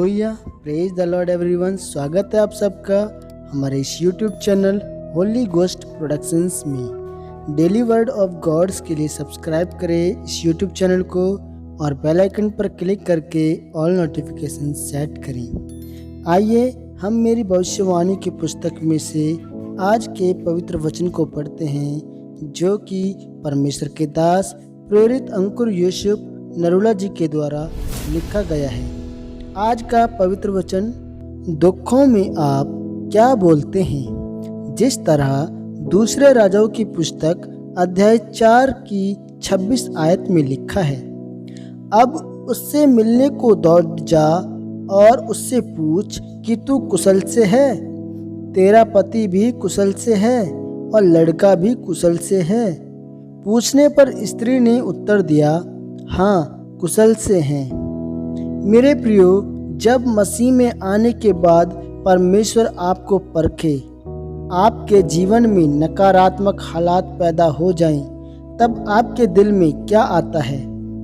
Hallelujah, praise the Lord everyone. स्वागत है आप सबका हमारे इस YouTube channel Holi ghost productions में। डेली वर्ड ऑफ गॉड्स के लिए सब्सक्राइब करें इस यूट्यूब चैनल को और बेल आइकन पर क्लिक करके ऑल नोटिफिकेशन सेट करें। आइए हम मेरी भविष्यवाणी की पुस्तक में से आज के पवित्र वचन को पढ़ते हैं, जो कि परमेश्वर के दास प्रेरित अंकुर यूसुफ नरूला जी के द्वारा लिखा गया है। आज का पवित्र वचन, दुखों में आप क्या बोलते हैं। जिस तरह दूसरे राजाओं की पुस्तक अध्याय 4 की 26 आयत में लिखा है, अब उससे मिलने को दौड़ जा और उससे पूछ कि तू कुशल से है। तेरा पति भी कुशल से है और लड़का भी कुशल से है। पूछने पर स्त्री ने उत्तर दिया, हाँ, कुशल से हैं। मेरे प्रियो, जब मसीह में आने के बाद परमेश्वर आपको परखे, आपके जीवन में नकारात्मक हालात पैदा हो जाएं, तब आपके दिल में क्या आता है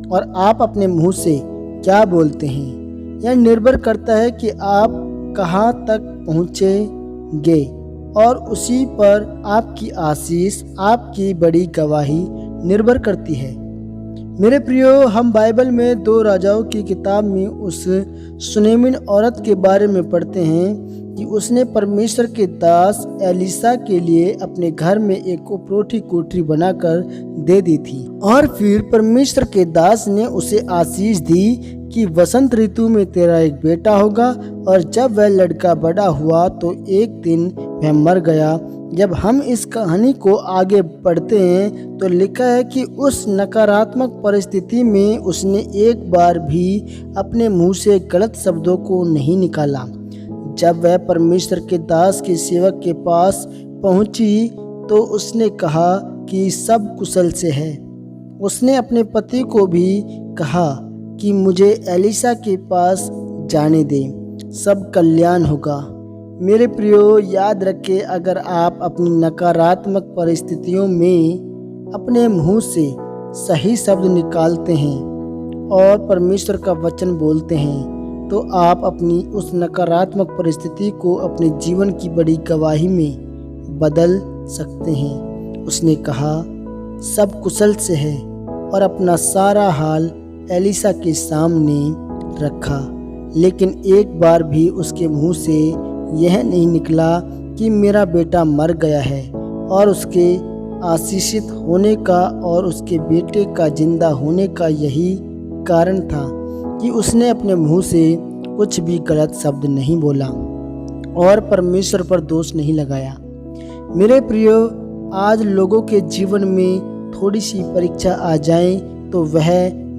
और आप अपने मुंह से क्या बोलते हैं, यह निर्भर करता है कि आप कहाँ तक पहुँचेंगे और उसी पर आपकी आशीष, आपकी बड़ी गवाही निर्भर करती है। मेरे प्रियो, हम बाइबल में 2 राजाओं की किताब में उस सुनेमिन औरत के बारे में पढ़ते हैं कि उसने परमेश्वर के दास एलिशा के लिए अपने घर में एक उपरोठी कोठरी बनाकर दे दी थी और फिर परमेश्वर के दास ने उसे आशीष दी कि वसंत ऋतु में तेरा एक बेटा होगा। और जब वह लड़का बड़ा हुआ तो एक दिन वह मर गया। जब हम इस कहानी को आगे पढ़ते हैं तो लिखा है कि उस नकारात्मक परिस्थिति में उसने एक बार भी अपने मुंह से गलत शब्दों को नहीं निकाला। जब वह परमेश्वर के दास के सेवक के पास पहुंची तो उसने कहा कि सब कुशल से है। उसने अपने पति को भी कहा कि मुझे एलिशा के पास जाने दे, सब कल्याण होगा। मेरे प्रियो, याद रखें, अगर आप अपनी नकारात्मक परिस्थितियों में अपने मुंह से सही शब्द निकालते हैं और परमेश्वर का वचन बोलते हैं, तो आप अपनी उस नकारात्मक परिस्थिति को अपने जीवन की बड़ी गवाही में बदल सकते हैं। उसने कहा सब कुशल से है और अपना सारा हाल एलिशा के सामने रखा, लेकिन एक बार भी उसके मुंह से यह नहीं निकला कि मेरा बेटा मर गया है। और उसके आशीषित होने का और उसके बेटे का जिंदा होने का यही कारण था कि उसने अपने मुंह से कुछ भी गलत शब्द नहीं बोला और परमेश्वर पर दोष नहीं लगाया। मेरे प्रियो, आज लोगों के जीवन में थोड़ी सी परीक्षा आ जाए तो वह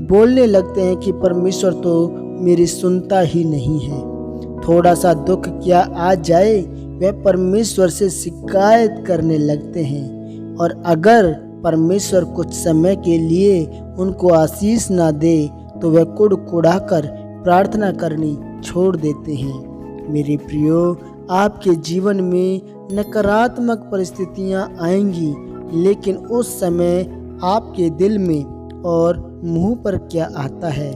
बोलने लगते हैं कि परमेश्वर तो मेरी सुनता ही नहीं है। थोड़ा सा दुख क्या आ जाए वह परमेश्वर से शिकायत करने लगते हैं, और अगर परमेश्वर कुछ समय के लिए उनको आशीष ना दे तो वह कुड़कुड़ाकर प्रार्थना करनी छोड़ देते हैं। मेरे प्रियो, आपके जीवन में नकारात्मक परिस्थितियां आएंगी, लेकिन उस समय आपके दिल में और मुंह पर क्या आता है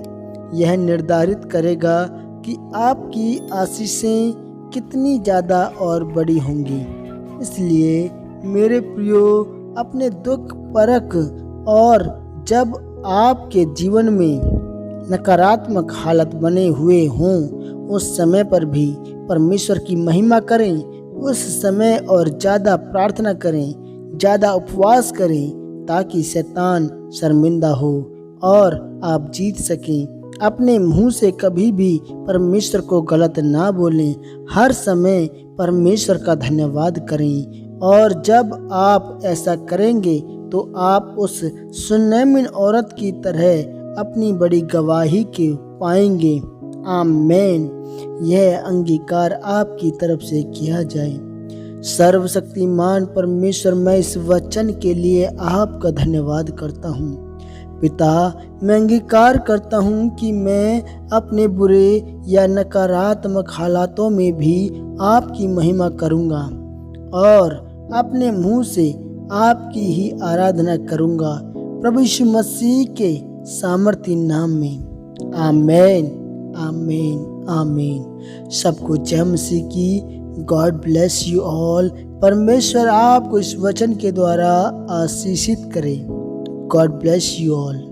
यह निर्धारित करेगा कि आपकी आशीषें कितनी ज़्यादा और बड़ी होंगी। इसलिए मेरे प्रियो, अपने दुख परख और जब आपके जीवन में नकारात्मक हालत बने हुए हों उस समय पर भी परमेश्वर की महिमा करें। उस समय और ज़्यादा प्रार्थना करें, ज़्यादा उपवास करें, ताकि शैतान शर्मिंदा हो और आप जीत सकें। अपने मुंह से कभी भी परमेश्वर को गलत ना बोलें, हर समय परमेश्वर का धन्यवाद करें। और जब आप ऐसा करेंगे तो आप उस सुनेमिन औरत की तरह अपनी बड़ी गवाही के पाएंगे। आमीन। यह अंगीकार आपकी तरफ से किया जाए। सर्वशक्तिमान परमेश्वर, मैं इस वचन के लिए आपका धन्यवाद करता हूँ। पिता, मैं अंगीकार करता हूँ कि मैं अपने बुरे या नकारात्मक हालातों में भी आपकी महिमा करूँगा और अपने मुंह से आपकी ही आराधना करूँगा, प्रभु यीशु मसीह के सामर्थी नाम में। आमीन, आमीन। आमीन। सबको जय मसीह की। God bless you all. परमेश्वर आपको इस वचन के द्वारा आशीषित करे। God bless you all.